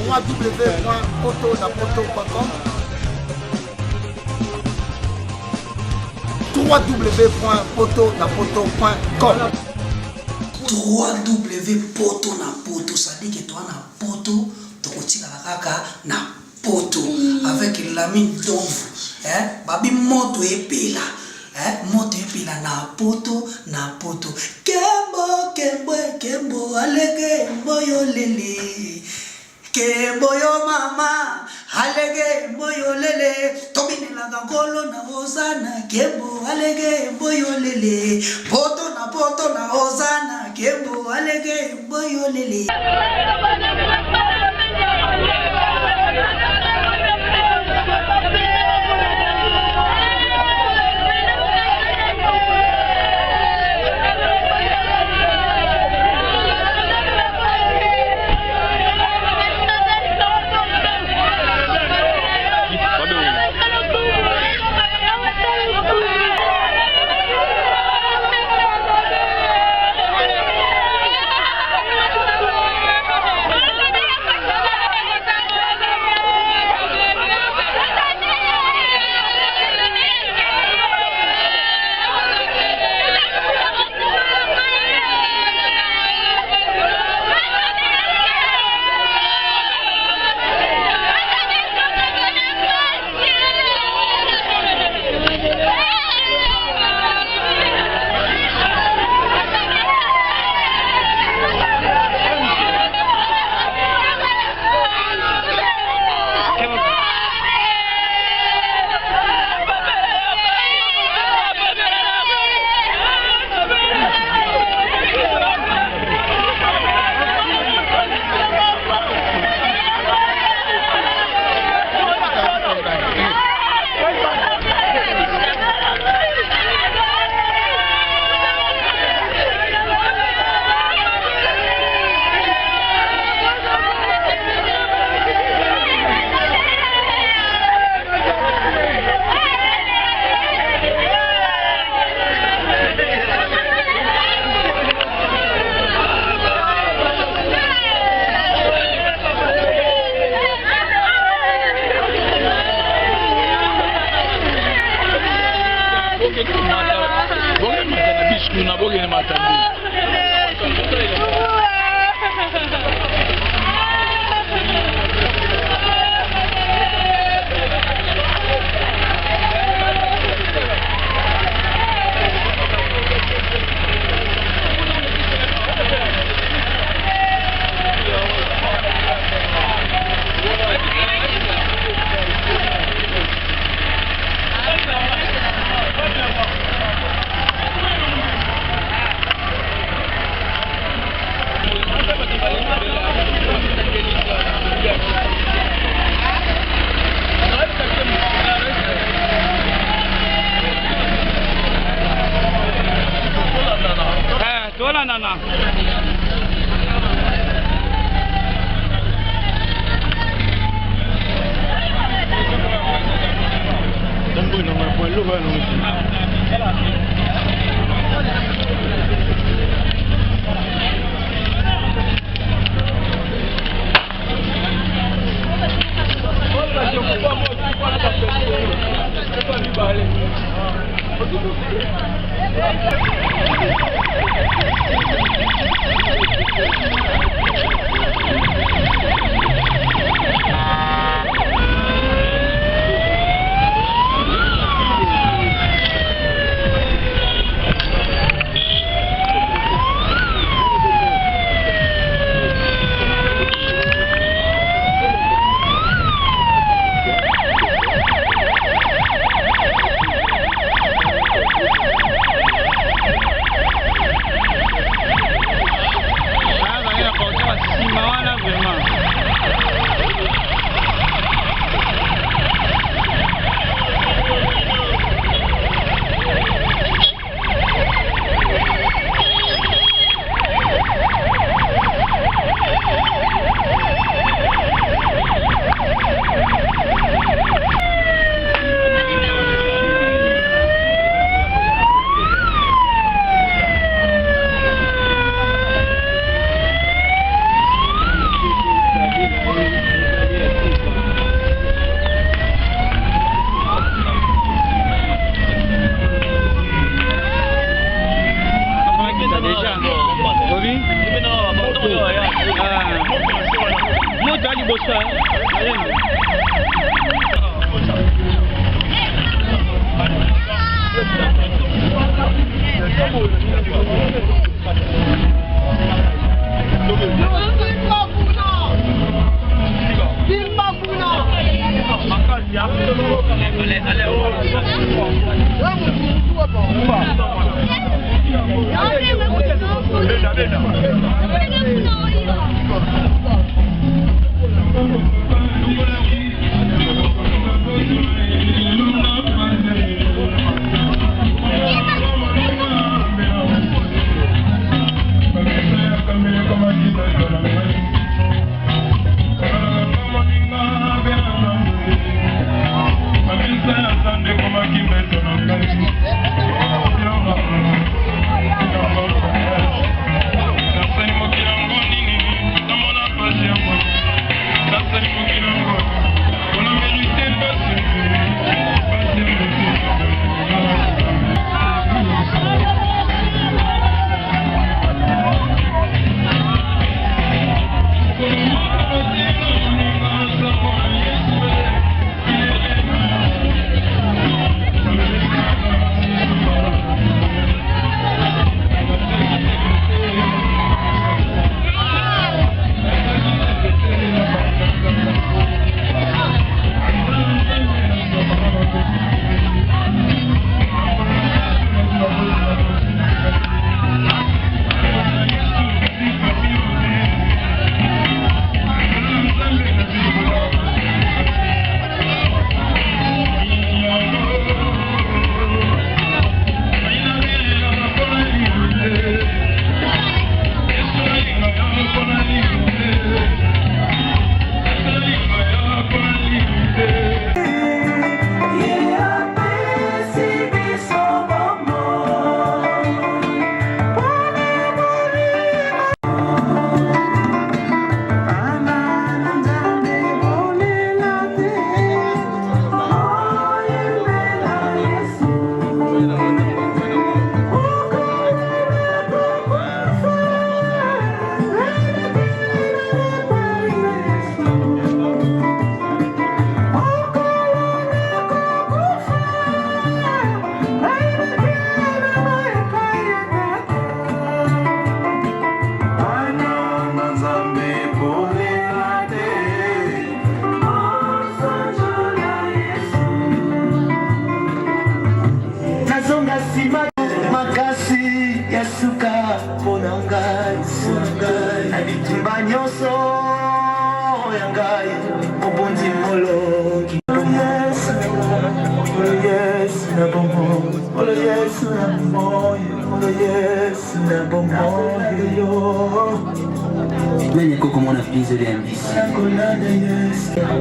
www.potonapoto.com www.potonapoto.com www.potonapoto, ça dit que toi na poto tokotika kaka na poto avec la mine d'ombre babi moto epela moto epela na poto kembo alege mboyo lele kembo yo mama alege mboyo lele tobinela ngolo na ozana kembo alege mboyo lele poto na ozana kembo alege mboyo lele.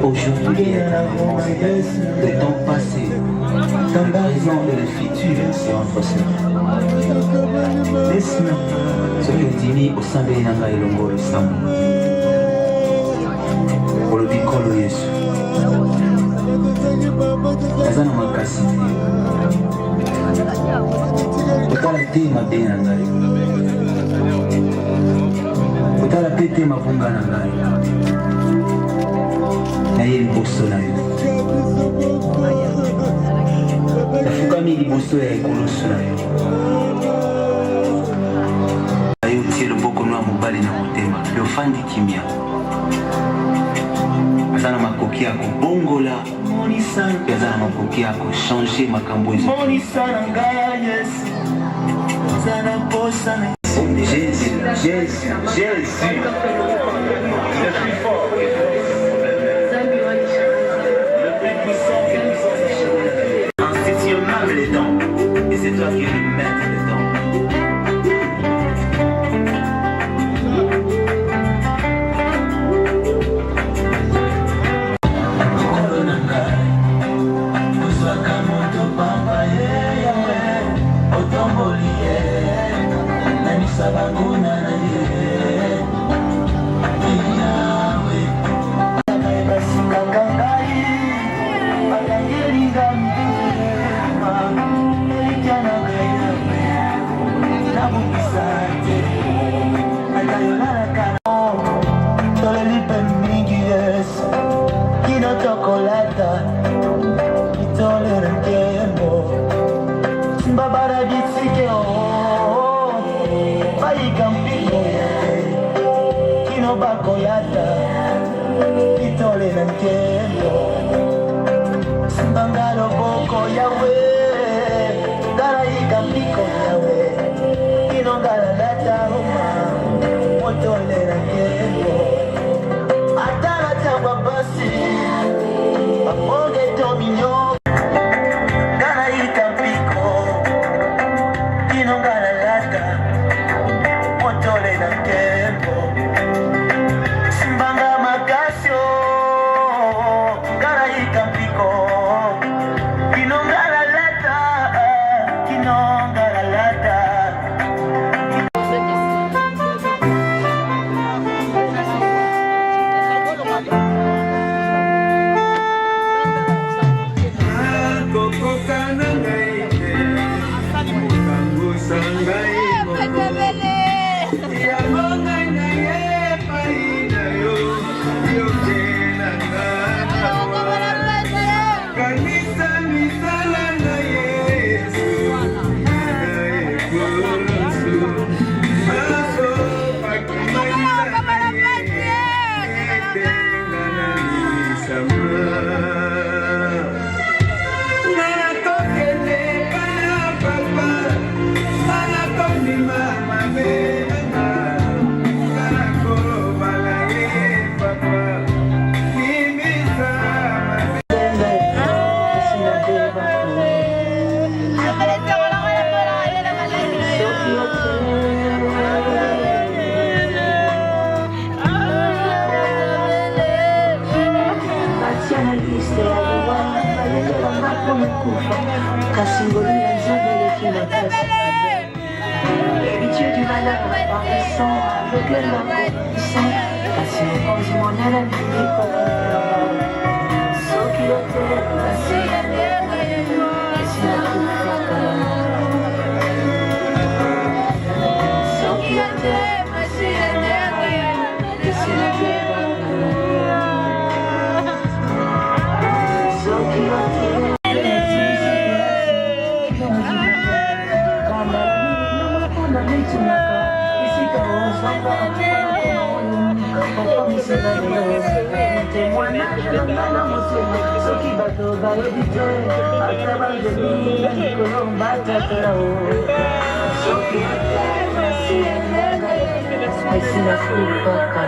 Aujourd'hui, le temps passé, le présent et le futur c'est entre ses mains. Ce que dimi au sein de Nanga et Longo le Sam. Pour le bicolo Yesu. Azana makasi. Kutala te mabe Nanga. Kutala pete mavunga Nanga. Naye liboso na yo nafukami liboso ya ekoloso na yo ayo tie loboko no ya mobali na motema mpe ofandi kimia aza na makoki ya kobongola mpe aza na makoki ya kochange makambo ezo Jésus les dents, et c'est toi qui es le maître des dents. lata Kitole na nkendo Simbangalo boko yawe Garaika mpiko yawe Kinongala lata homa Motole na nkendo Atala chamba basi Aponge dominio Garaika mpiko Kinongala lata Motole na nkendo Simbanga makasyo Garaika mpiko Kinongala lata Kinongala lata L'habitude du malheur envahissant, aveugle l'accomplissant, passion quasiment à la vie, pas sauf qu'il a fait passer la mer, et si la troupe sauf qu'il a fait passer la mer, et si la sauf qu'il a fait témoignage de la ce qui va te éviter à travers les lignes que l'on bat à là-haut. Ce qui merci et si la soupe pas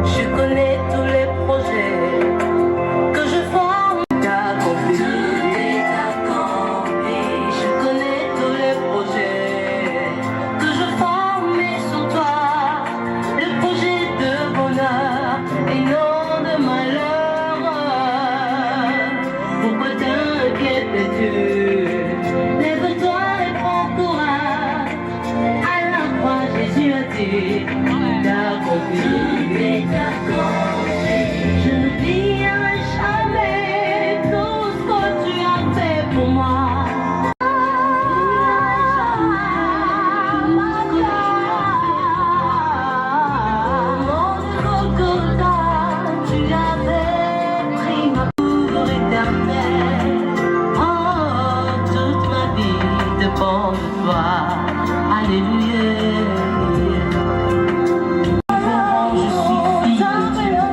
je connais tous les projets que je forme d'accomplir. Je connais tous les projets que je forme sur toi. Le projet de bonheur et non de malheur. Pourquoi t'inquiètes-tu? Lève-toi et prends courage. À la croix, Jésus a dit je n'oublierai jamais tout ce que tu as fait pour moi. Mon Golgotha, tu avais pris ma pour éternelle. Oh, toute ma vie dépend de toi. Alléluia. Je suis fille de Dieu.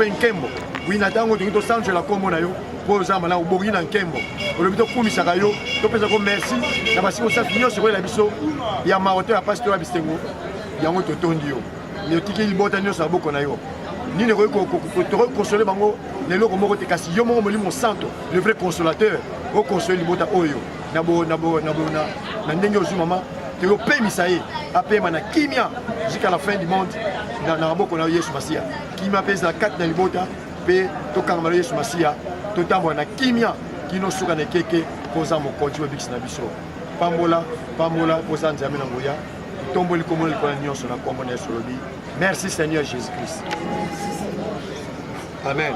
pe nkembo wina tango to sanjo la kombo na yo po za mala ubongi na nkembo olobito kumisaka yo to pesa ko merci na basi ko sa finyo sur la biso ya marote ya pasteur Bistengo yango to tondi yo ne tiki libota nyo sa boko na yo ni ne ko consoler bango lelo ko moko te kasi yo mo molimo santo le vrai consolateur o consoler libota oyo na ndenge ozu mama te yo pe misaye apema na kimia jusqu'à la fin du monde na boko na Yesu Masia kimia pesa 4 na libota pe to kanga na Yesu Masia to tambo na kimia kino suka na keke poza mo konti bix na biso pambola poza nzambe na ngoya tomboli komo le kona nyonso na kombo na Yesu lobi. Merci Seigneur Jésus-Christ. Amen.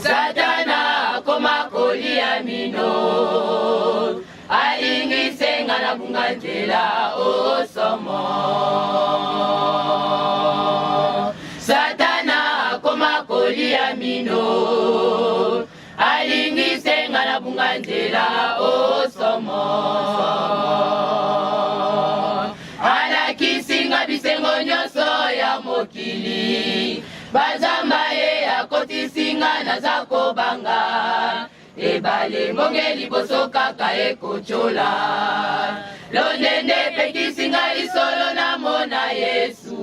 Satana koma kolia mino alingi na bungatela osomo. Satana koma kolia mino alingi na bungatela osomo. Alakisinga bisengo nyoso ya mokili bazambaye akotisinga na zako banga ebale mbonge liboso kaka ekochola lonende pekisinga isolo na mona Yesu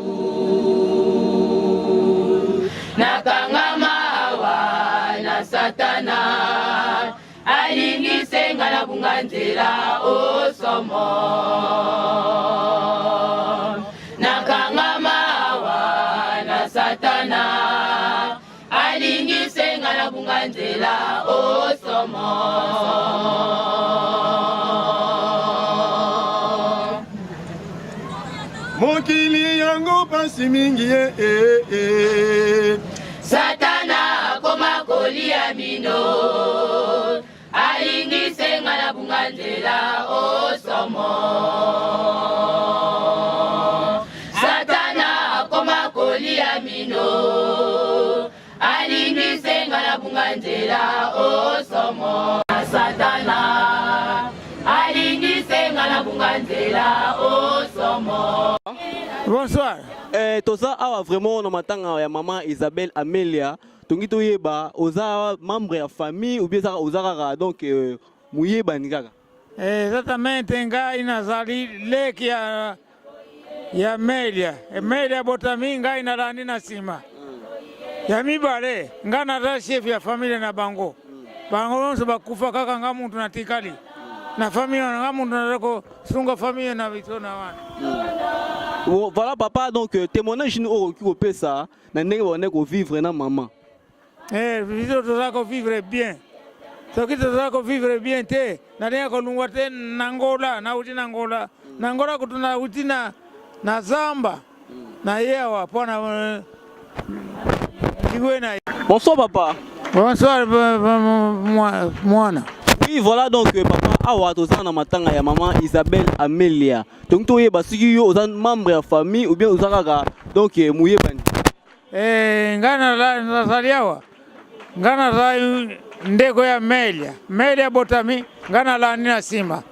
nakangama awa na Satana alingisenga na bunganzela osomo nakangama awa na Satana alingisenga na bunganzela osomo. Mokili yango pasi mingi Satana koma kolia mino alingisenga na bunganzela osomo. Satana koma kolia mino alingisenga na bunganzela osomo. Satana alingisenga na bunganzela osomo. Bonsoir. Toza awa vraiment na matanga ya maman Isabelle Amelia. Tongi toyeba oza membre ya famille ou bien ça oza donc muyeba nikaka. Exatamente ngai nazali leki ya Amelia. Amelia botami ngai nalandi na sima. ya mibale ngana za chef ya familia na bango bango bonso bakufa kaka nga muntu na tikali na familia nga muntu na ko sunga familia na bitona wana. Voilà papa, donc témoignage nous au qui ça na ndenge on est vivre na maman. Vivre tozako vivre bien. Soki tozako vivre bien te na ndenge ko lungwa te nangola na uti nangola. Nangola kutuna uti na zamba. Na yewa pona Bonsoir papa. Bonsoir Moana. Oui voilà donc papa awa tozana matanga ya maman Isabelle Amelia. Donc toi basiki yo ozan membre ya famille ou bien ozakaka donc muyebani. Ngana la saliawa. Ngana za ndeko ya Amelia. Amelia botami ngana la nina simba.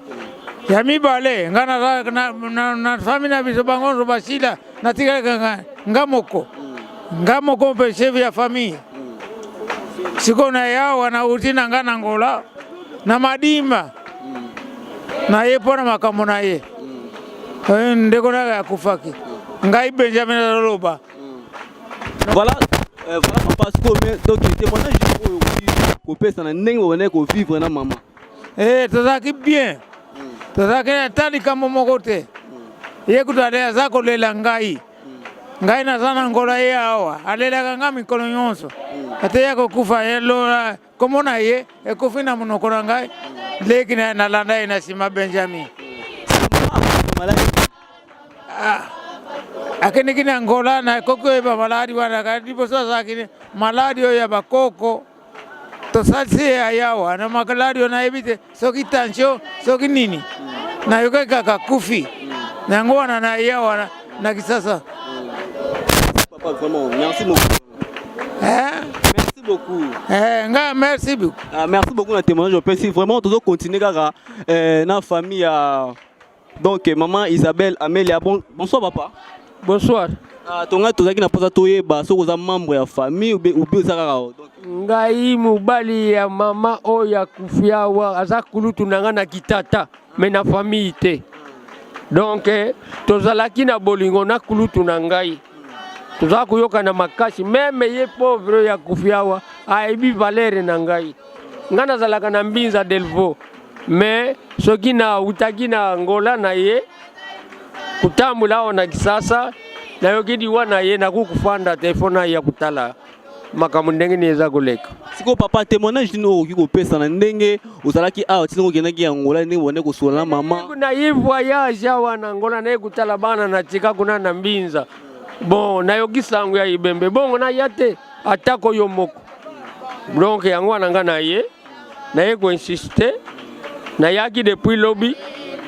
Ya mibale ngana na famille na biso bangonzo basila na tika ngamoko. Ngamoko pe chef ya famille. Siko na yawa na utina ngana ngola na madimba. Na yepo na makambo na ye. Ndeko na ya kufaki. Ngai Benjamin Loloba. Voilà papa donc témoignage ko pesa na ndenge wone ko vivre na maman. Tozaki bien. Tozaki tali kama mokote. Ye kutadea zako lela ngai. Ngai na sana ngola ye awa. Alela nga mikono nyonso. Ate yako kufa yelo komona ye ekufina munokora ngai. Leki na landa ina sima Benjamin. Akini kina ngola na koko eba maladi wana kadipo sasa akini maladi ya bakoko to sasa yawa na makaladi na ebite soki tension soki nini na yuka kaka kufi na ngona na yawa na kisasa. Papa vraiment merci beaucoup. Merci beaucoup. Merci beaucoup. Merci beaucoup na témoignage je pense vraiment toujours continuer kaka na famille donc maman Isabelle Amelia. Bonsoir papa. Bonsoir. Tonga tozaki na posa toyeba soko za membre ya famille ou bien ozaka donc ngai mobali ya mama oya kufiawa aza kulutu nanga na kitata mais na famille te. Donc tozalaki na bolingo na kulutu na ngai. Tozaka kuyoka na makasi même ye pauvre ya kufiawa aibi valere na ngai. Ngana zalaka na mbinza Delvaux mais soki na utaki na ngola na ye kutambula ona kisasa na yokidi wana ye na kukufanda telefona ya kutala makamu ndenge niweza koleka. Siko papa témoignage dino ki kopesa na ndenge ozalaki awa tingo kenaki ya ngola ndenge wone kosola mama. Kuna yi voyage wana ngola na kutala bana na chika kuna na mbinza. Bon na yokisangu ya ibembe bongo na yate atako yo moko. Donc yango ananga na ye na ye ko insister na yaki depuis lobby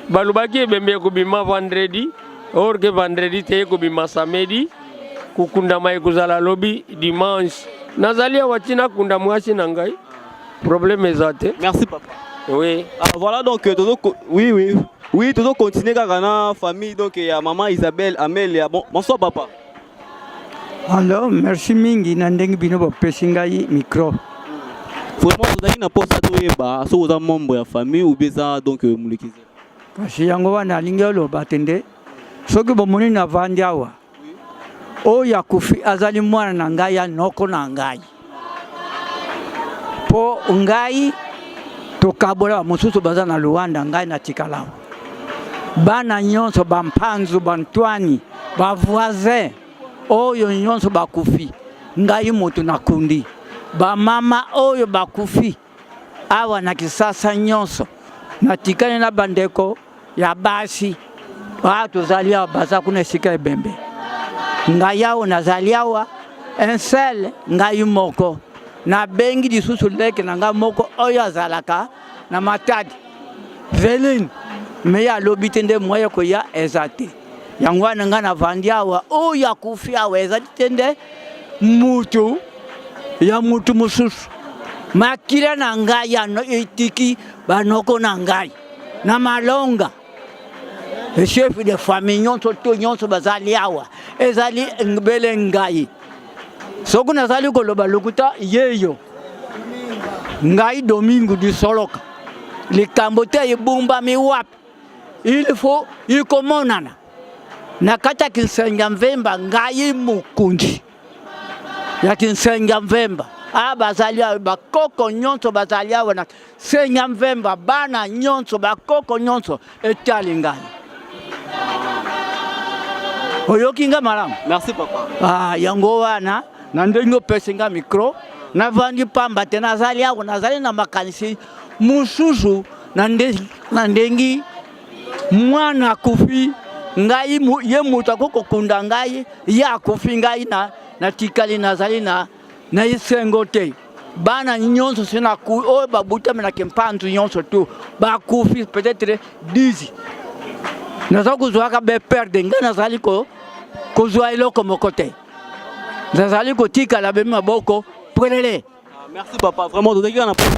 balubaki ebembe ko bima vendredi or que vendredi te ko bima samedi kukunda mai kuzala lobby dimanche nazalia watina kunda mwasi na ngai problème ezate. Merci papa. Oui. Voilà donc oui toujours continuer kaka na famille donc ya maman Isabelle Amelia. Bonsoir papa. Alors merci mingi na ndenge bino bopesi ngai micro. Vraiment tozaki na posa toyeba so oza membre ya famille ou bien donc mulikize. Kasi yango wana alingi oloba tende soki bomoni na vandi awa oyo akufi azali mwana na ngai ya noko na ngai po ngai tokabola mosusu baza na Luanda ngai na tikala bana nyonso bampanzu bantwani bavoisin oyo nyonso bakufi ngai moto nakundi ba mama oyo bakufi awa na kisasa nyonso natikane na bandeko ya basi tozali awa baza kuna esika ebembe ngai awa nazali awa un seul ngai moko na bengi lisusu leke na ngai moko oyo azalaka na Matadi Veline me ya lobi te nde moye koya eza te yango wana ngai navandi awa oyo akufi awa eza te nde mutu ya mutu mosusu makila na ngai ano etiki banoko na ngai na malonga le chef de famille nyonso bazali awa ezali ngibele ngai soko nazali koloba lokuta yeyo ngai Domingo du Soloka likambo te ebumba miwapi il faut ikomonana na kata kisenga mvemba ngai mukundi ya kinsenga mvemba bazali awa bakoko nyonso bazali awa na senga mvemba bana nyonso bakoko nyonso etali ngai oyoki nga malamu. Merci papa. Yango wana na ndenge opesi nga micro navandi pamba te nazali awa nazali na makanisi mususu na ndengi mwana akufi ngai ye mutu akokokunda ngai ye akufi ngai na tikali nazali na isengo te bana nyonso sina oyo babutami na kempanzu nyonso tu bakufi peut-être 10 naza kozwaka beperde ngai nazali kozwa eloko moko te nazali kotikala bemi maboko prelele. Merci papa, vraiment de dire message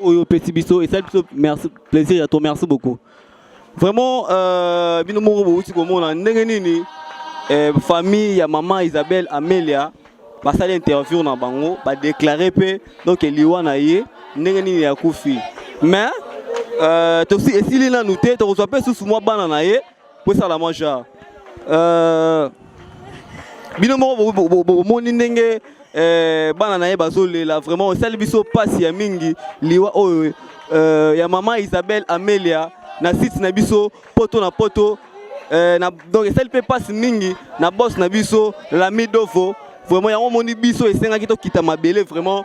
au petit biso et ça merci plaisir à toi, merci beaucoup. Vraiment bino moko aussi comme on a ndenge famille ya maman Isabelle Amelia basali interview na bango ba déclarer pe donc liwa na ye ndenge nini ya kufi mais to aussi esili na noté to reçoit pe sous moi bana na ye pour ça la manger bino moko moni ndenge bana na ye bazolela vraiment osali biso pasi ya mingi liwa oyo ya maman Isabelle Amelia na site na biso poto na poto donc esali pe pasi mingi na boss na biso l'ami Dovo vraiment yango moni biso esengaki tokita mabele vraiment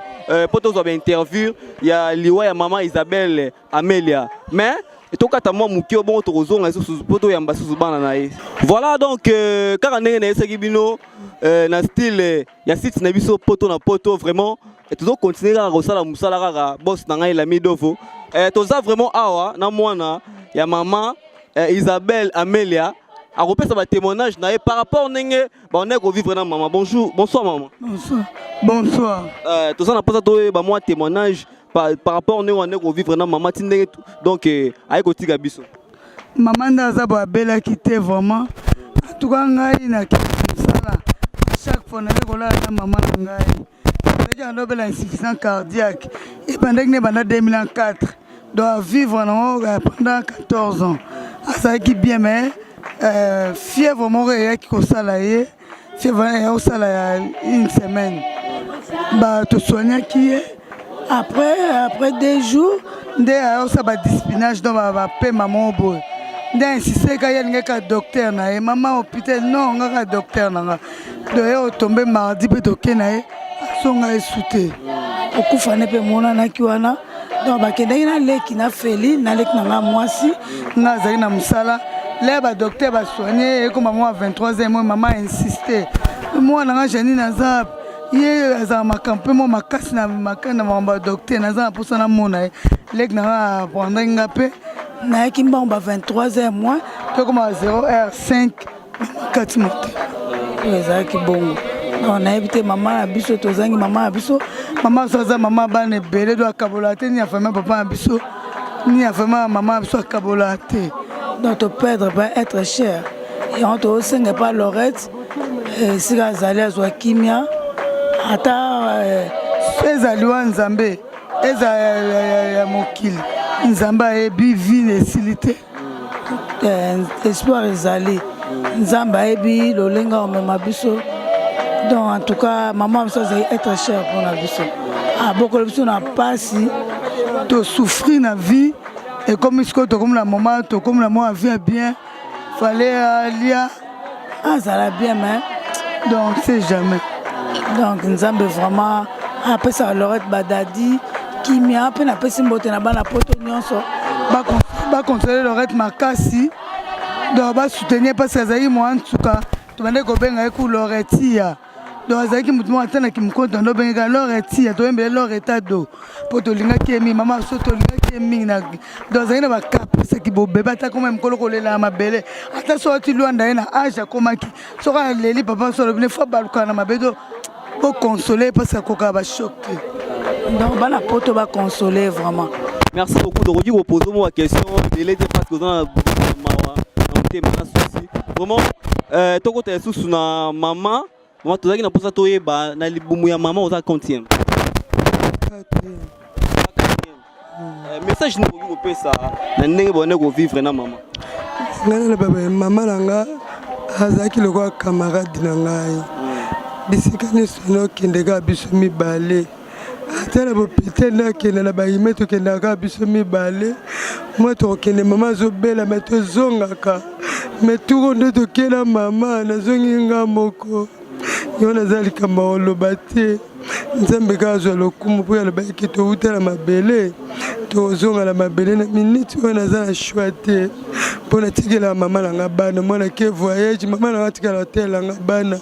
poto zwa ba interview ya liwa ya maman Isabelle Amelia mais tokata mwa mukio bon tokozonga susu poto ya mbasusu bana na ye. Voilà donc kaka ndenge na esaki bino na style ya site na biso poto na poto vraiment toujours continuer kaka kosala musala kaka boss na ngai l'ami Dovo toza vraiment awa na mwana ya maman Isabelle Amelia akopesa ba témoignage na ye par rapport ndenge ba on vivre na maman. Bonsoir maman. Bonsoir. Toza na posa to ba mwa témoignage par rapport ndenge on vivre na maman tindenge donc ay kotika biso. Maman ndaza ba bela kité vraiment. En tout cas ngai na kisala. Chaque fois na kola na maman ngai. Déjà on a insuffisance cardiaque et pendant que pendant 2004 doit vivre pendant 14 ans. Ça qui bien mais fièvre mort qui kosala ye fièvre au sala une semaine ba to soigner qui après 2 jours ndé au sa ba dispinage donc ba pe maman boy ndé insisté ka yenga ka docteur na ye maman hôpital non nga docteur na nga do tomber mardi pe to kenaye songa esouté okufa ne pe mona na kiwana donc ba kendaki na leki na feli na leki na mwasi nga zali na musala. Là, le docteur va soigner et comme moi 23 ans, moi maman a insisté. Moi, na jani na zap, ye za makampe mo makasi na makana mamba docteur na za pour ça na mona. Lek na prendre ngapé na kimba on 23 ans moi, to comme 0h5 4 moté. Eza ki bongo. On a évité maman na biso tozangi maman na biso. Maman ça maman ba ne belé do akabolate ni afama papa na biso. Ni afama maman biso akabolate. Notre perdre va être cher. Et on te aussi n'est pas Lorette. Si la Zalia soit Kimia, attends, Ezaliwa Nzambe, Ezaliwa Mokil, Nzamba et Bivi Nesilité. Espoir Ezali, Nzamba et Bi, Lolenga ou Memabiso. Donc en tout cas, maman, ça va être cher pour la biso. Ah, beaucoup de personnes n'ont pas si de souffrir dans la vie. Et comme la maman, comme la maman vient bien, fallait aller ça va bien, mais donc c'est jamais. Donc nous avons vraiment après ça Lorette Badadi qui m'a appelé à passer mon na bana poto nyonso ba consoler Lorette Makasi donc ba soutenir parce que ça y moi en tout cas tu vas ko benga ku Lorette ya donc ça qui mutu atana ki mkonto ndo benga Lorette ya to embe Lorette do poto linga ki mi mama soto linga ki mi na donc ça ina ba cap c'est qui bo beba ta comme mkolo kolela mabele ata so ti luanda ina aja komaki so ka leli papa so le fa baluka na mabedo pour consoler parce que koka ba choqué donc bana poto ba consoler vraiment. Merci beaucoup de redire poser moi question il était parce que dans mawa on thème na souci vraiment to côté sous na maman moi tozaki na posa to yeba na libumu ya maman oza combien message nous ko pesa na ndenge bonne ko vivre na maman ngana na baba maman nanga azaki loko camarade na ngai bisika nyonso nakendeka biso mibale ata na bopete nakende na bayime tokendaka biso mibale mwa tokende mama azobela me tozongaka me tuko nde tokela mama nazongi nga moko yo naza likambo oloba te nzambe kaka azwa lokumu mpo yaloba eke touta na mabele tozonga na mabele na miniti oyo naza na shwa te mpo natikela mama nanga bana mwana ke voyage mama nanga tikala hotelanga bana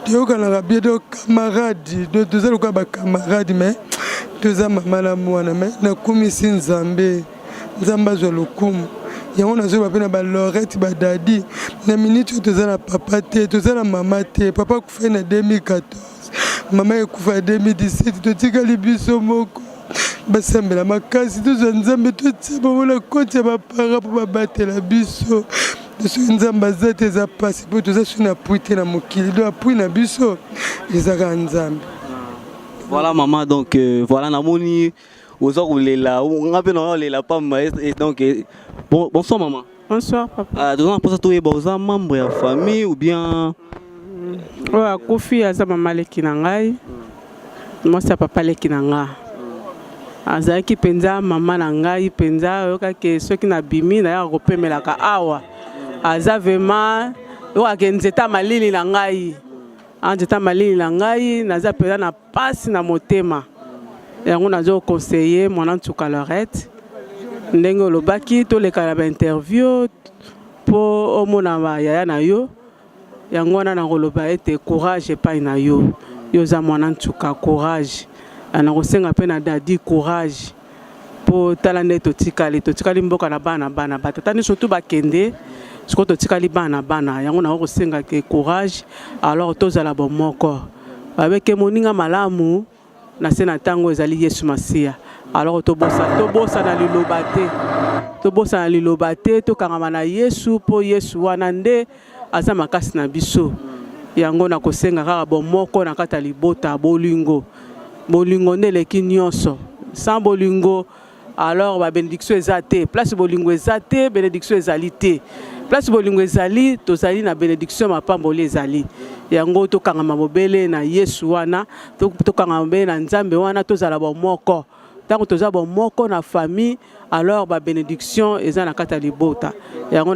toyokanaka bie to camarade toza lokola bacamarade me toza mama na mwana me nakumisi nzambe nzambe azwa lokumu yango nazoba mpe na balorete badadi na miniti oyo toza na papa te toza na mama te papa akufai na 2014 mama ekufa ya 2017 totikali biso moko basambela makasi tozwa nzambe totia bomona konti ya bapara mpo babatela biso soki nzambe aza te eza pasi mpo toza soki na pui te na mokili do apui na biso ezaka nzambe. Voilà maman, donc voilà namoni oza kolela nga mpe na olela pamba donc bonsoir maman. Bonsoir papa. Toza na mposa toyeba oza membre ya famille ou bien oyo akufi aza mama leki na ngai mwasi ya papa leki na nga azalaki mpenza mama na ngai mpenza oyokaki soki nabimi nayaka kopemelaka awa aza vraimen oyokaki nzeta malili na ngai nzeta malili na ngai naza mpenza na pasi na motema yango nazokonseye mwana ntuka Lorette ndenge olobaki toleka na bainterview mpo omona bayaya na yo yango wana nakoloba ete courage epai na yo yo za mwana ntuka courage nakosenga mpe na dadi courage mpo tala nde totikali mboka na bana batata nde surtout bakende siko totikali bana yango nakosenga ke courage alors tozala bomoko babeke moninga malamu na se na ntango ezali Yesu Masiya alors tobosa na liloba te tokangama na Yesu mpo Yesu wana nde aza makasi na biso yango nakosenga kaka bomoko na kata libota bolingo nde leki nyonso sans bolingo alors ba bénédiction eza te place bolingo eza te bénédiction ezali te place bolingo ezali tozali na bénédiction mapamboli ezali yango tokangama mobele na Yesu wana tokangama mobele na Nzambe wana tozala bomoko tango toza bomoko na famille alors ba bénédiction eza na kata libota yango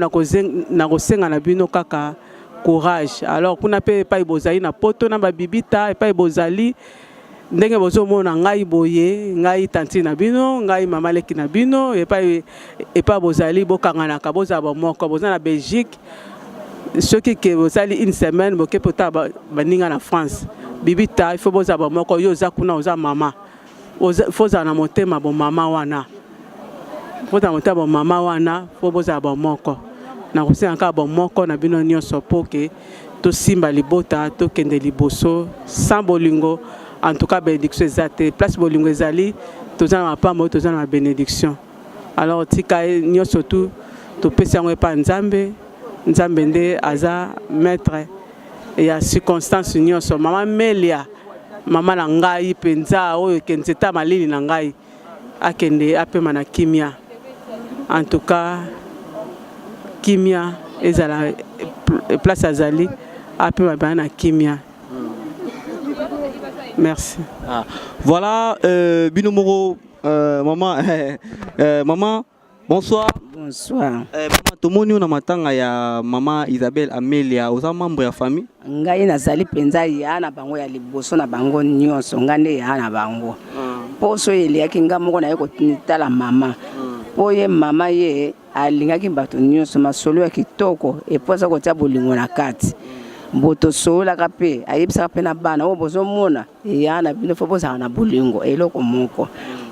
nakosenga na bino kaka courage alors kuna pe epai bozali na poto na babibita epai bozali ndenge bozomona ngai boye ngai tanti na bino ngai mama leki na bino epai bozali bokanganaka bozala bomoko bozala na Belgique soki ke bozali une semaine boke pota baninga na France bibita il faut bozala bomoko yo oza kuna oza mama fozala na motema bomama wana fo bozala bomoko nakosenga kaka bomoko na bino nyonso mpo ke tosimba libota tokende liboso sans bolingo en tout cas bénédiction eza te place bolingo ezali toza na mapamba oyo toza na bénédiction alors tika nyonso tu topesi yango epa nzambe nde aza maître ya circonstance nyonso mama Melia mama na ngai mpenza oyo kenzeta malili na ngai akende apema na kimia en tout cas kimia ezala place azali apema bana na kimia. Merci. Voilà, Binomoro, maman, maman, bonsoir. Bonsoir. Maman, tomoni na matanga ya maman Isabelle Amelia, oza membre ya famille? Ngai nazali penza ya na bango ya liboso na bango nyonso, ngande ya na bango. Poso eliaki nga moko na yeko tala mama. Oye mama ye alingaki bato nyonso masolo ya kitoko epoza kotia bolingo na kati. Boto sola kape ayebisa kape na bana o bozomona ya na bino fo bozana na bolingo eloko moko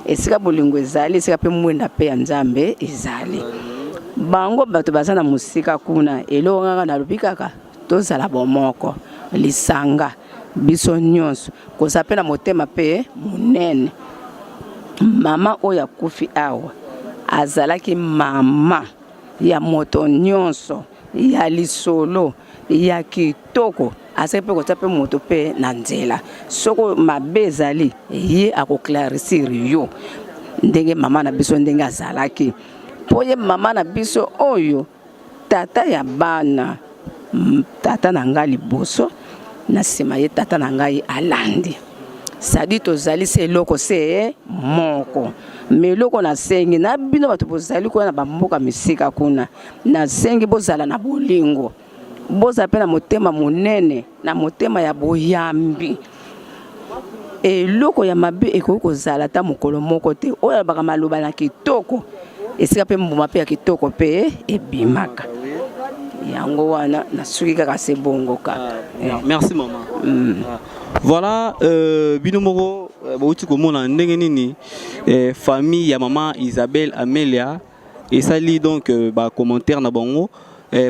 esika bolingo ezali esika pe mwenda pe ya Nzambe ezali bango bato bazana musika kuna eloko nganga na lubikaka tozala bomoko lisanga biso nyonso kosape na motema pe munene mama oya kufi awa azalaki mama ya moto nyonso ya lisolo ya kitoko asepe ko tape moto pe na nzela soko mabe ezali ye akoclarisir yo ndenge mama na biso ndenge azalaki poye mama na biso oyo tata ya bana tata na ngali boso na nsima ye tata na ngai alandi. Sadi tozali se eloko se moko. Mais eloko na sengi na bino bato bozali kuna na bamboka misika kuna. Na sengi bozala na bolingo. Boza pe na motema monene na motema ya boyambi. Eloko ya mabe ekoki kozala ta mokolo moko te. Oyo baka maloba na kitoko. Esika pe mbuma pe ya kitoko pe ebimaka. Yango wana nasuki kaka se bongo kaka. Merci maman. Voilà, bino moko bauti komona ndenge nini famille ya maman Isabelle Amelia et ça lit donc ba commentaire na bango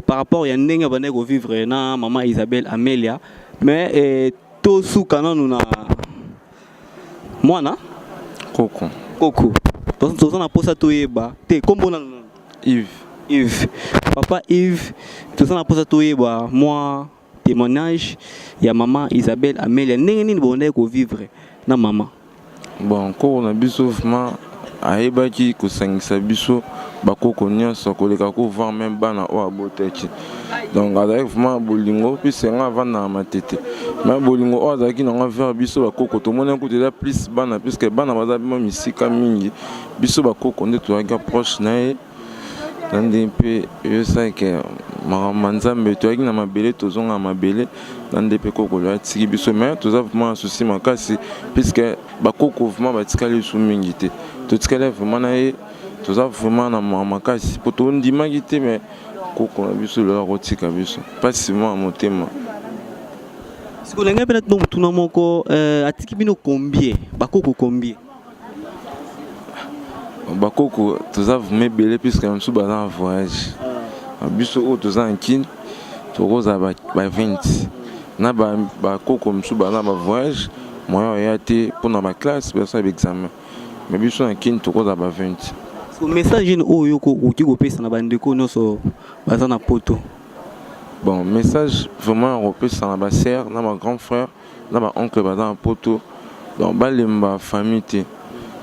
par rapport ya ndenge bande ko vivre na maman Isabelle Amelia mais to sukana nuna mwana Coco to na posa to yeba te kombona Yves papa Yves to na posa to yeba moi témoignage ya maman Isabelle Amelia ndenge nini bonde ko vivre na maman. Bon ko na biso vraiment ayebaki ko sangisa biso bakoko nyonso koleka ko voir même bana o aboteki. Donc azali vraiment bolingo puis c'est nga vana matete. Mais bolingo o azaki na nga vers biso bakoko to mona ko déjà plus bana puisque bana baza bima misika mingi biso bakoko nde to aga proche na ye. Nandi pe je sais que Manzambe to na mabele to zonga mabele nandi pe koko la tiki biso mais to za vraiment souci makasi puisque bakoko vraiment batikali su mingi te to tikala vraiment na ye to za vraiment na makasi po to ndima gite mais koko na biso la rotika biso pas seulement motema siko lenga pe na tuna moko atiki bino combien bakoko combien bakoko toza vraiment belé puisque on sous bazan voyage biso o toza en kin to roza ba 20 na bakoko msou bazan ba voyage moyen yate pour na ba classe ba ça examen mais biso en kin to roza ba 20 so message o yoko uki ko pesa na bandeko noso bazan na poto. Bon message vraiment européen na ba sœur na ba grand frère na ba oncle bazan na poto donc balemba famille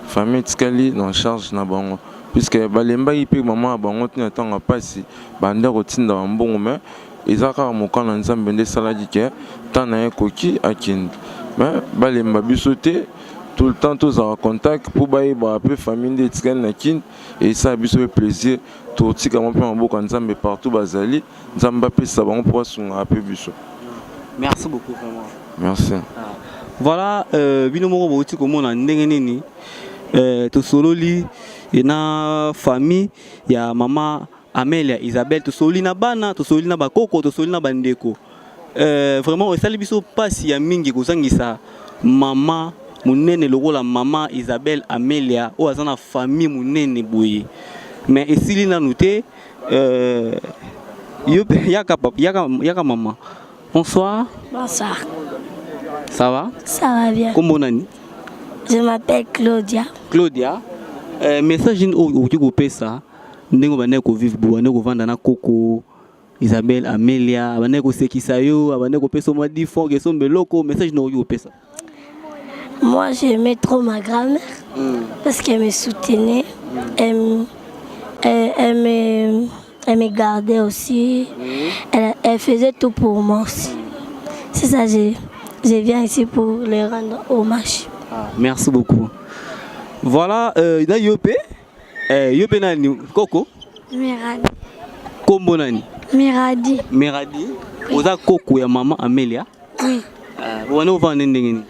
famille tikali dans charge na bango puisque balemba ipe maman bango tina tanga pasi banda rotinda mbongo mais ezaka mokana nzambe nde saladi ke tana ekoki akindi mais balemba bisote tout le temps tous en contact pour bailler ba peu famille nde tikali na kin et ça biso plaisir to tika mo pe mboka nzambe partout bazali nzamba pesa bango pour sunga pe biso. Merci beaucoup vraiment. Merci. Voilà bino moko bauti komona ndenge nini to sololi na famille ya mama Amelia Isabelle to soli na bana to soli na bakoko to soli na bandeko vraiment esali biso pasi ya mingi kozangisa mama munene lokola mama Isabelle Amelia o azana famille munene boye mais esili na nuté yaka maman. Bonsoir. Bonsoir. Ça va? Ça va bien. Comment nani? Je m'appelle Claudia. Claudia, message au tu coupé ça. Ndenge bane ko vivre bo, bane ko vanda na Coco, Isabelle Amelia, bane ko sekisayo, bane ko peso ma di fond que son beloko, message no tu coupé ça. Moi j'aimais trop ma grand-mère parce qu'elle me soutenait, elle me gardait aussi, elle faisait tout pour moi aussi. C'est ça, je viens ici pour les rendre hommage. Merci beaucoup. Voilà, dans Yopé, Yopé nani Coco. Miradi. Kombo nani? Miradi. Miradi. Oza Coco ya maman Amelia. Oui. Wana uvanda ndenge.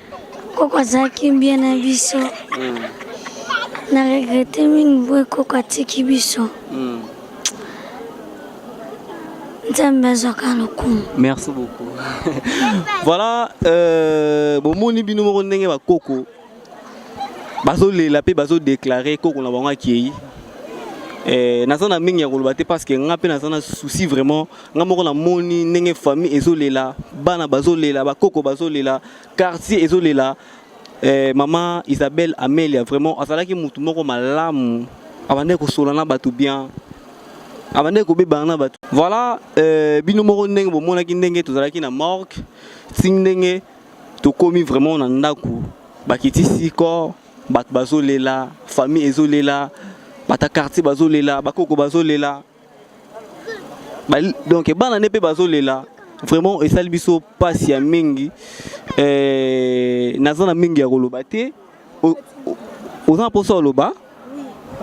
Coco zaki bien na biso. Na regrette mingi boy Coco atiki biso. Merci beaucoup. Voilà, bomoni bino moko ndenge ba Coco. Bazo lela pe bazo déclarer Coco na bango akei. Nazana mingi ya koloba te parce que nga pe nazana souci vraiment nga moko na moni ndenge famille ezolela, bana bazo lela, ba Coco bazo lela, quartier ezolela. Maman Isabelle Amelia vraiment azalaki mutu moko malamu. Abande ko solana batu bien. Voilà, bino moko ndenge bomona ki ndenge tozalaki na morgue, ndenge to komi vraiment na ndaku, bakitisi corps, bat bazolela, famille ezolela, bata quartier bazolela, bakoko bazolela. Donc bana nepe bazolela, vraiment esali biso pasi ya mingi naza na mingi ya koloba te oza na mposa oloba.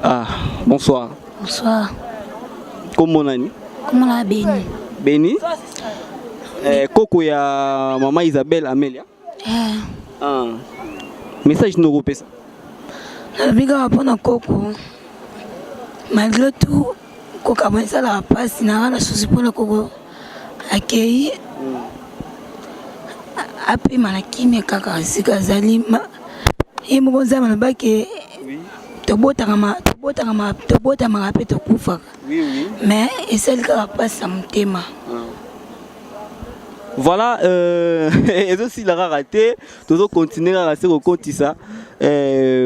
Ah, bonsoir. Bonsoir. Comment nani? Comment la Béni? Béni? Koko ya maman Isabelle Amelia. Ah. Message no repesa. Nabiga wapona Koko. Malgré tout, Koko a la passe na la souci pour le Koko accueilli. Après malakimi kaka sikazali et mon zama na baki tobota marape tokufa. Oui. Mais et celle qui a passé mon thème. Voilà, et aussi la rareté, toujours continuer à rester au compte ça.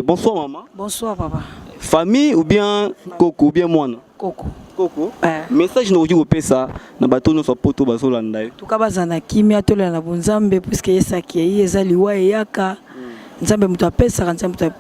Bonsoir maman. Bonsoir papa. Famille ou bien Koko ou bien moi? Koko. Koko. Message no ujiko pesa na bato no sapoto bazolanda yo. Tukabazana kimia tola na bonzambe puisque yesaki ezali wa yaka. Nzambe mutu apesa nzambe mutu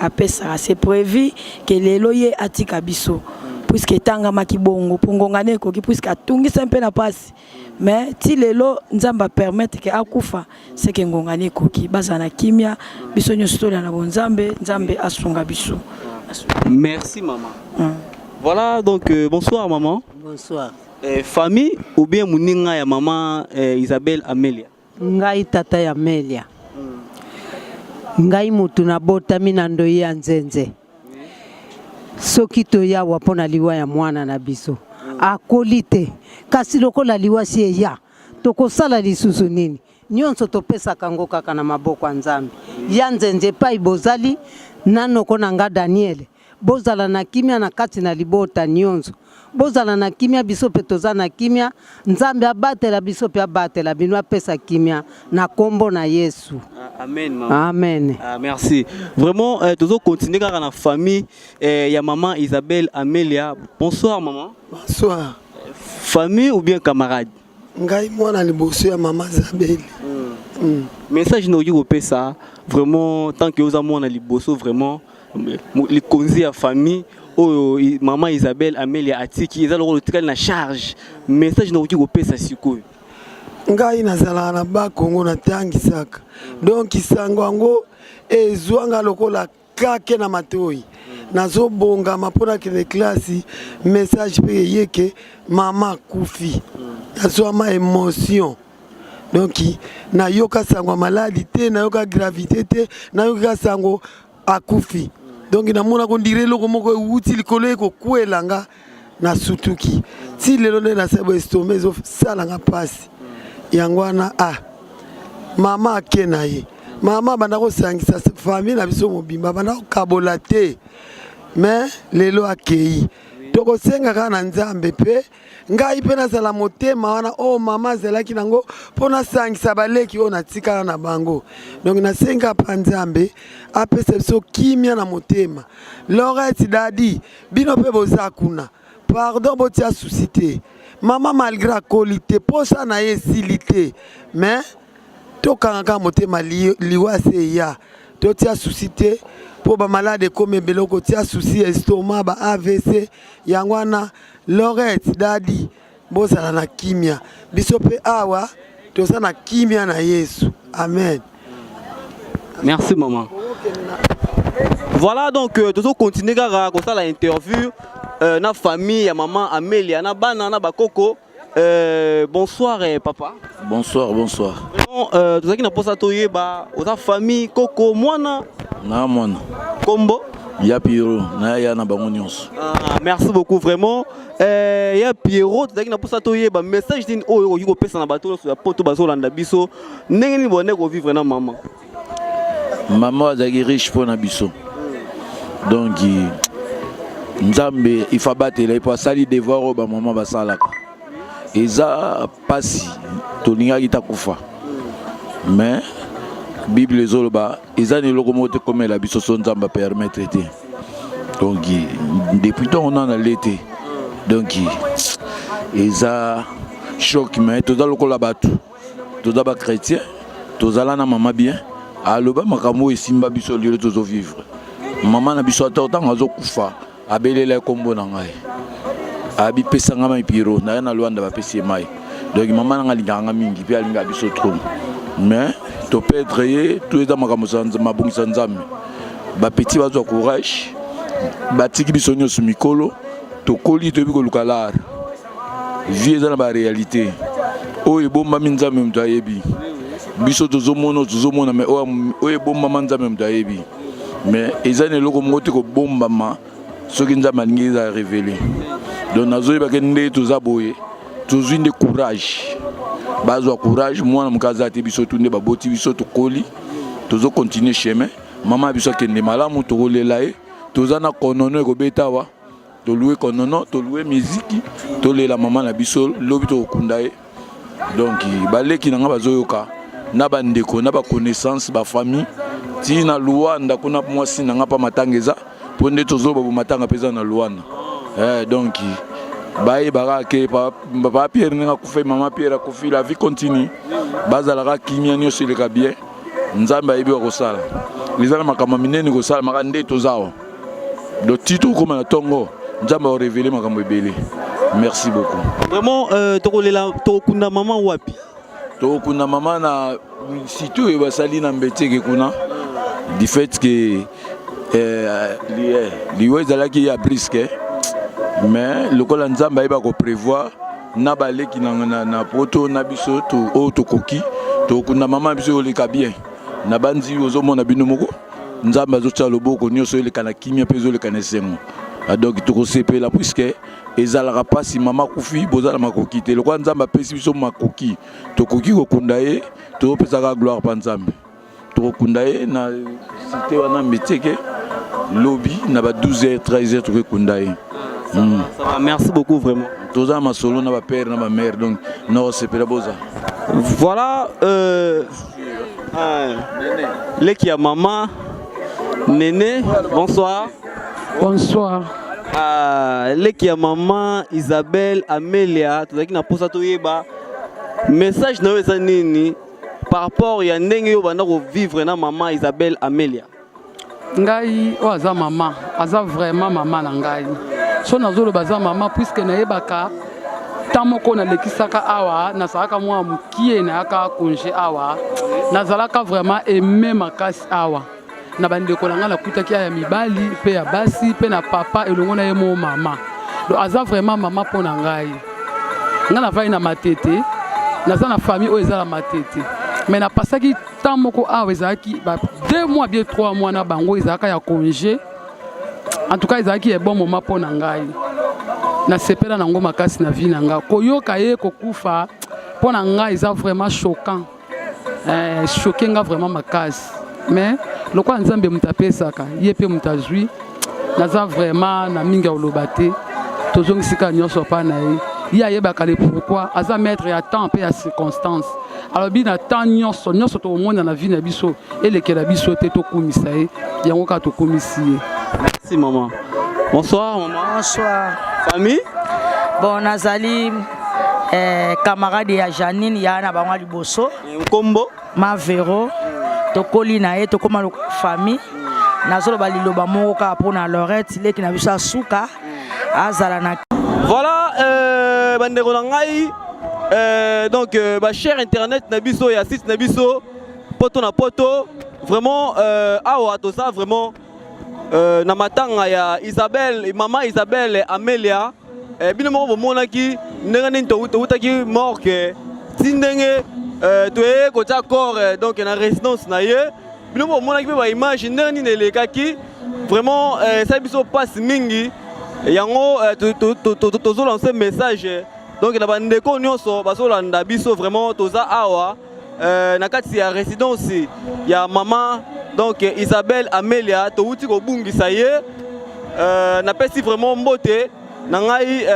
apesa c'est prévu que lelo ye atika biso puisque tanga makibongo pongongane ko puisque atungisa mpe na pasi. Mais ti lelo nzamba permettre que akufa c'est que ngongane koki bazana kimia biso nyonso tola na bonzambe nzambe asunga biso. Merci maman. Voilà donc bonsoir maman. Bonsoir. Famille ou bien muninga ya maman Isabelle Amelia. Ngai tata ya Amelia. Ngai mutu na botami na ndoyi ya nzenze. Soki toya wapona liwa ya mwana na biso. Akolite kasi lokola liwa si ya tokosala lisusu nini nyonso topesa kango kaka na maboko ya Nzambe ya nzenze pai bozali nanoko na nga Daniel bozala na kimia na kati na libota nyonso bozala na kimia biso pe toza na kimia Nzambe abatela biso pe abatela bino apesa kimia na kombo na Yesu. Amen maman. Amen. Merci. Vraiment toujours continuer car la famille ya maman Isabelle Amelia. Bonsoir maman. Bonsoir. Famille ou bien camarade? Ngai mwana liboso ya maman Isabelle. Message no yuko pesa vraiment tant que oza mwana liboso vraiment les konzi ya famille oh maman Isabelle Amelia atiki eza lokolo tikali na charge message no yuko pesa sikoyo. Ngai nazala na ba Kongo na tangisaka donc isango yango ezwanga lokola kake na matoi nazobonga mapona ke classe message pe yeke mama kufi azwa ma émotion donc na yoka sango maladie te na yoka gravité te na yoka sango akufi donc na mona ko ndire loko moko uti likolo ko kwelanga na sutuki ti lelo na sebo estomac zo salanga pasi yangwana mama akena ye mama banda ko sangisa famille na biso mobimba banda ko kabola te mais lelo akei toko senga kana Nzambe pe ngai pe na sala motema wana mama zelaki nango pona sangisa baleki ona tika na bango donc na senga pa Nzambe apesa biso kimia na motema Laurette dadi bino pe bozakuna pardon botia suscité maman malgré qualité posa na yesilité mais tokanga motema liwa se ya totia suscité pour ba malade comme beloko tia souci estomac ba AVC yangwana Laurette dadi bozala na kimia biso pe awa toza na kimia na Yesu. Amen. Merci maman. Voilà donc toujours continuer à comme ça la interview na famille ya maman Amelia na bana na bakoko. Bonsoir papa. Bonsoir. Vraiment tout ça qui n'a pas ça toyeba oza famille koko mwana na mwana kombo ya Pierrot na ya na bango nyonso. Merci beaucoup vraiment ya Pierrot tout ça qui n'a pas ça toyeba message din oyo yuko pesa na bato so ya poto bazolanda biso ndenge ni bonne ko vivre na maman azaki riche pour na biso donc Nzambe il faut battre il faut sali devoir ba maman basalaka eza pasi tolinga ta kufa mais Bible ezoloba eza ne lokomote comme la biso son Nzambe permettre te donc depuis tant on en a l'été donc eza choc mais toza lokola batu toza ba chrétien tozala na maman bien aloba makambo esimba biso lelo tozo vivre maman na biso atotanga azokufa abelela kombo na ngai abi pesanga mai piro na Luanda ba pesi mai donc maman nanga linganga mingi pe alinga biso trop mais to peut-être tout est dans ma bongisa nzambe ba petit bazwa courage batiki biso nyonso mikolo tokoli toyebi koluka lar vie eza na baréalité oyo ebombami nzambe moto ayebi biso tozomona mais oyo ebombama nzambe moto ayebi mais eza na eloko moko te kobombama soki nzambe alingi eza révélé donc nazoyebake nde toza boye tozwi nde courage bazwa courage mwana mokazi ate biso tu nde baboti biso tokoli tozocontinue chemin mama biso akende malamu tokolela ye toza na konono ekobeta awa toluwe konono toluwe miziki tolela mama na biso lobi tokokunda ye donc baleki nanga bazoyoka na bandeko na baconnaissance bafamille tina Luanda kuna mwasi nanga pa matanga eza po nde tozoba bo matanga peza na Luanda donc baye barake papa Pierre nga kufa mama Pierre akufi la vie continue bazalaka kimia nyonso eleka bien nzambe ayebi wa kosala lizala makambo minene kosala makande tozawa do titre comme na tongo nzambe a révélé makambo ebele. Merci beaucoup. Vraiment tokolela tokunda maman wapi tokunda maman na sito e basali na mbeteke kuna du fait que liwe ezalaki ya brisque mais lokola nzambe ayeba ko prévoir na baleki na poto na biso to tokoki tokunda mama biso oleka bien na banzi ozomona bino moko nzambe azotya loboko nyonso eleka na kimia pe ezoleka na esengo donc tokosepela puisque ezalaka pasi mama kufi bozala makoki te lokola nzambe apesi biso makoki tokoki kokunda ye topesaka gloire pa nzambe tokokunda ye na cité wana mbeteke lobby na ba 12h 13h tokokunda ye. Ça va, merci beaucoup vraiment. Toza ma solo na ba père na ba mère donc non c'est pas boza. Voilà Leki ya maman Néné, bonsoir. Bonsoir. Leki ya maman Isabelle Amélia, tozaki na posa toyeba message na weza nini par rapport ya ndenge yo banda ko vivre na maman Isabelle Amélia. Ngai o aza maman, aza vraiment maman na ngai. So nazolo baza maman puisque nayebaka tamoko na lekisaka awa nasalaka mwa mukie na aka congé awa nazalaka vraiment aimer makasi awa na bandeko na nga na kutaki ya mibali pe ya basi pe na papa elongo na ye mo mama donc aza vraiment maman po na ngai nga na vai na matete naza na famille o ezala matete mais na pasaki tamoko awa ezalaki ba 2 mois bien 3 mois na bango ezalaka ya congé en tout cas ezalaki un bon moment po na ngai na sepela nango makasi na vie na nga koyoka ye kokufa po na ngai eza vraiment choquant choqué nga vraiment makasi mais lokola nzambe mutapesaka ye pe mutazwi naza vraiment na mingi oloba te tozongisika nyonso pa na ye ye ayebaka le pourquoi aza maître ya temps pe ya circonstance alors bi na temps nyonso tokomona na vie na biso elekela biso te tokumisa ye yango kaka tokumisi ye. Merci maman. Bonsoir maman. Bonsoir. Famille? Bon, nazali camarade ya Janine ya na bango liboso. Kombo? Ma Vero. Tokoli na ye tokoma famille. Nazolo baliloba moko ka pona Lorette leki na biso suka. Azala na. Voilà bandeko na ngai donc ba cher internet na biso ya site na biso poto na poto vraiment awa to ça vraiment na matanga ya Isabelle maman Isabelle Amélia bino moko bomonaki ndenge nini towutaki morke ti ndenge toye kotia corps donc na résidence na ye bino moko bomonaki mpe baimage ndenge nini elekaki vraiment esali biso mpasi mingi yango tozolance message donc na bandeko nyonso bazolanda biso vraiment toza awa na kati ya résidence ya maman donc Isabelle Amélia touti ko bungisa ye na pesi vraiment mbote na ngai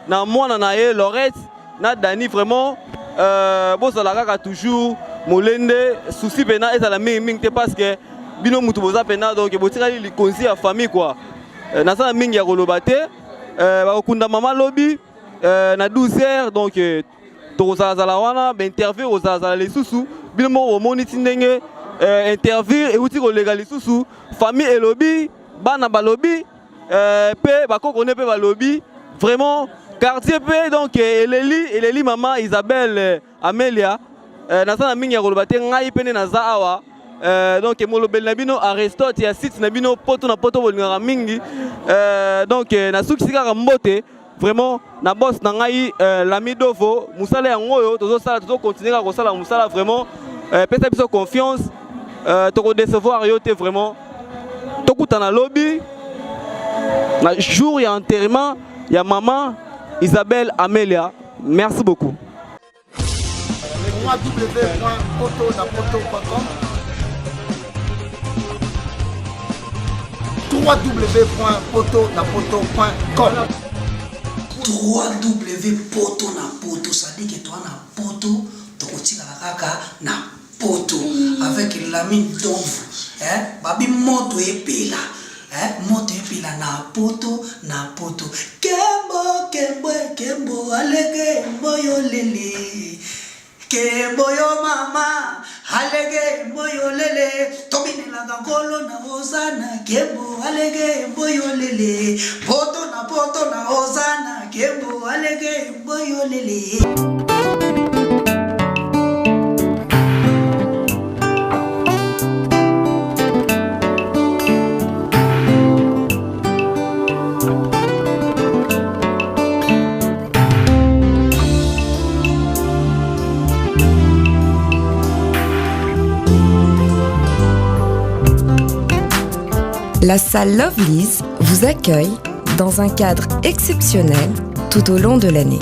na mwana na ye Lorette na Dani vraiment bozala kaka toujours molende souci pena ezala mingi te parce que bino mutu boza pena donc botikali likonzi ya famille quoi na sana mingi ya koloba te bakokunda mama lobi na 12h donc tozala wana ba interview ozala lisusu bino mo omoni tindenge interview euti kolega lisusu famille elobi bana balobi pe bakoko ne pe balobi vraiment quartier P donc eleli maman Isabelle Amelia naza na mingi ya koloba te ngai pene naza awa donc molobeli na bino Aristote ya site na bino poto na poto bolingaka mingi donc nasukisi kaka mbote vraiment na boss na ngai Lami Dovo musala yango oyo tozosala tozokontinue kaka kosala musala vraiment pesa biso confiance tokodecevoir yo te vraiment tokutana lobby na jour ya enterrement ya maman Isabelle Amelia. Merci beaucoup. www.potonapoto.com www.potonapoto, ça dit que toi na poto tokotika kaka na poto avec Lami Dovo babi moto epela moto epela na poto kembo alege mboyo lele kembo yo mama alege mboyo lele tobinela ngolo na ozana kembo alege mboyo lele poto na ozana kembo alege mboyo lele. La salle Lovely's vous accueille dans un cadre exceptionnel tout au long de l'année.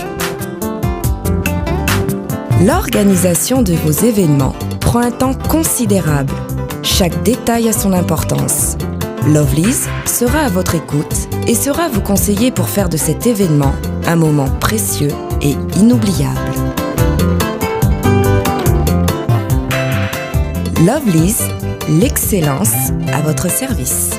L'organisation de vos événements prend un temps considérable. Chaque détail a son importance. Lovely's sera à votre écoute et saura vous conseiller pour faire de cet événement un moment précieux et inoubliable. Lovely's, l'excellence à votre service.